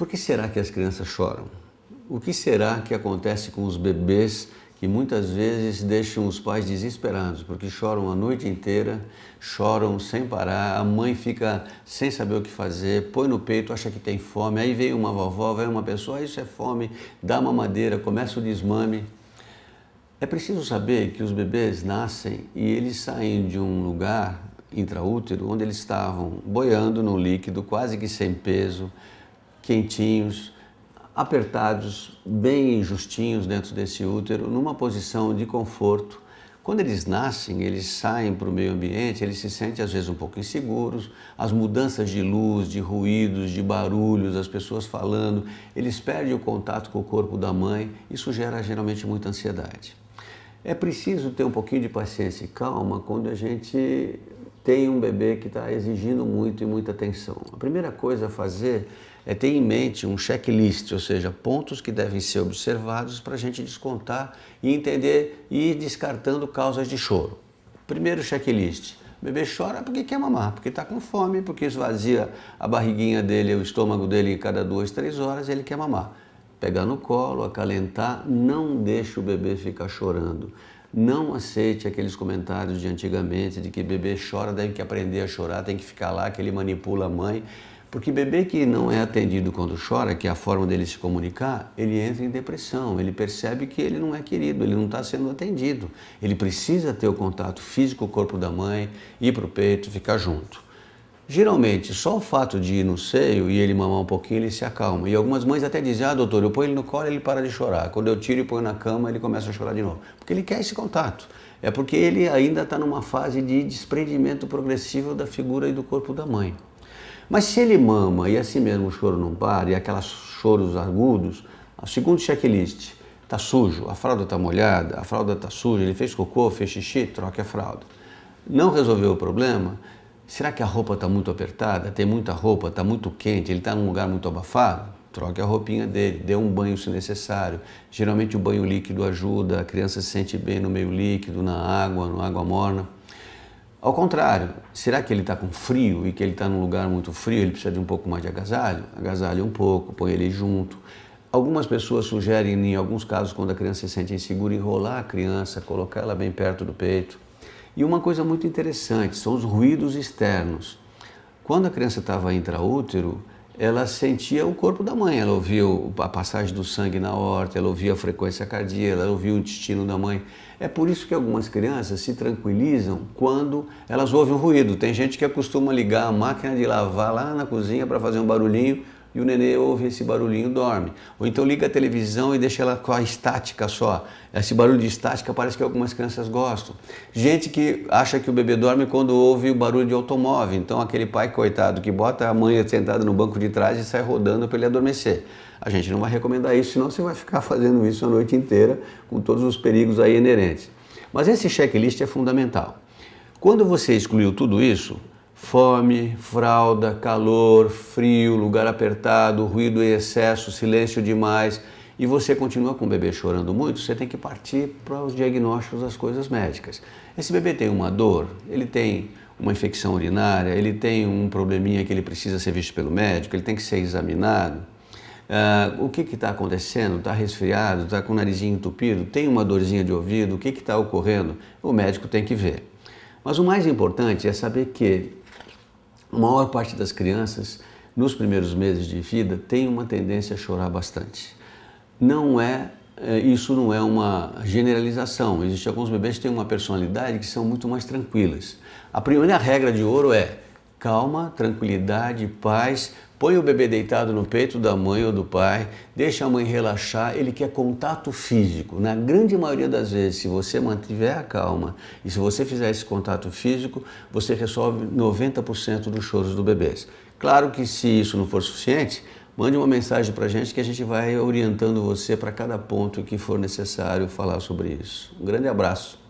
Por que será que as crianças choram? O que será que acontece com os bebês que muitas vezes deixam os pais desesperados, porque choram a noite inteira, choram sem parar, a mãe fica sem saber o que fazer, põe no peito, acha que tem fome, aí vem uma vovó, vem uma pessoa, isso é fome, dá mamadeira, começa o desmame. É preciso saber que os bebês nascem e eles saem de um lugar intraútero onde eles estavam boiando no líquido, quase que sem peso, quentinhos, apertados, bem justinhos dentro desse útero, numa posição de conforto. Quando eles nascem, eles saem para o meio ambiente, eles se sentem às vezes um pouco inseguros, as mudanças de luz, de ruídos, de barulhos, as pessoas falando, eles perdem o contato com o corpo da mãe, isso gera geralmente muita ansiedade. É preciso ter um pouquinho de paciência e calma quando a gente tem um bebê que está exigindo muito e muita atenção. A primeira coisa a fazer é ter em mente um checklist, ou seja, pontos que devem ser observados para a gente descontar e entender e ir descartando causas de choro. Primeiro checklist, o bebê chora porque quer mamar, porque está com fome, porque esvazia a barriguinha dele, o estômago dele cada 2, 3 horas, ele quer mamar. Pegar no colo, acalentar, não deixe o bebê ficar chorando. Não aceite aqueles comentários de antigamente, de que bebê chora, deve que aprender a chorar, tem que ficar lá, que ele manipula a mãe. Porque bebê que não é atendido quando chora, que é a forma dele se comunicar, ele entra em depressão, ele percebe que ele não é querido, ele não está sendo atendido. Ele precisa ter o contato físico com o corpo da mãe, ir para o peito, ficar junto. Geralmente, só o fato de ir no seio e ele mamar um pouquinho, ele se acalma. E algumas mães até dizem, doutor, eu ponho ele no colo e ele para de chorar. Quando eu tiro e ponho na cama, ele começa a chorar de novo. Porque ele quer esse contato. É porque ele ainda está numa fase de desprendimento progressivo da figura e do corpo da mãe. Mas se ele mama e assim mesmo o choro não para, e aqueles choros agudos, o segundo checklist, está sujo, a fralda está molhada, a fralda está suja, ele fez cocô, fez xixi, troque a fralda. Não resolveu o problema? Será que a roupa está muito apertada, tem muita roupa, está muito quente, ele está num lugar muito abafado? Troque a roupinha dele, dê um banho se necessário. Geralmente o banho líquido ajuda, a criança se sente bem no meio líquido, na água morna. Ao contrário, será que ele está com frio e que ele está num lugar muito frio, ele precisa de um pouco mais de agasalho? Agasalhe um pouco, põe ele junto. Algumas pessoas sugerem, em alguns casos, quando a criança se sente insegura, enrolar a criança, colocar ela bem perto do peito. E uma coisa muito interessante, são os ruídos externos. Quando a criança estava intraútero, ela sentia o corpo da mãe, ela ouvia a passagem do sangue na horta, ela ouvia a frequência cardíaca, ela ouvia o intestino da mãe. É por isso que algumas crianças se tranquilizam quando elas ouvem um ruído. Tem gente que acostuma ligar a máquina de lavar lá na cozinha para fazer um barulhinho e o nenê ouve esse barulhinho e dorme. Ou então liga a televisão e deixa ela com a estática só. Esse barulho de estática parece que algumas crianças gostam. Gente que acha que o bebê dorme quando ouve o barulho de automóvel. Então aquele pai coitado que bota a mãe sentada no banco de trás e sai rodando para ele adormecer. A gente não vai recomendar isso, senão você vai ficar fazendo isso a noite inteira com todos os perigos aí inerentes. Mas esse checklist é fundamental. Quando você excluiu tudo isso, fome, fralda, calor, frio, lugar apertado, ruído em excesso, silêncio demais, e você continua com o bebê chorando muito, você tem que partir para os diagnósticos das coisas médicas. Esse bebê tem uma dor, ele tem uma infecção urinária, ele tem um probleminha que ele precisa ser visto pelo médico, ele tem que ser examinado. O que está acontecendo? Está resfriado? Está com o narizinho entupido? Tem uma dorzinha de ouvido? O que está ocorrendo? O médico tem que ver. Mas o mais importante é saber que a maior parte das crianças, nos primeiros meses de vida, tem uma tendência a chorar bastante. Isso não é uma generalização. Existem alguns bebês que têm uma personalidade que são muito mais tranquilas. A primeira regra de ouro é calma, tranquilidade, paz. Põe o bebê deitado no peito da mãe ou do pai, deixa a mãe relaxar, ele quer contato físico. Na grande maioria das vezes, se você mantiver a calma e se você fizer esse contato físico, você resolve 90% dos choros do bebê. Claro que se isso não for suficiente, mande uma mensagem para a gente que a gente vai orientando você para cada ponto que for necessário falar sobre isso. Um grande abraço.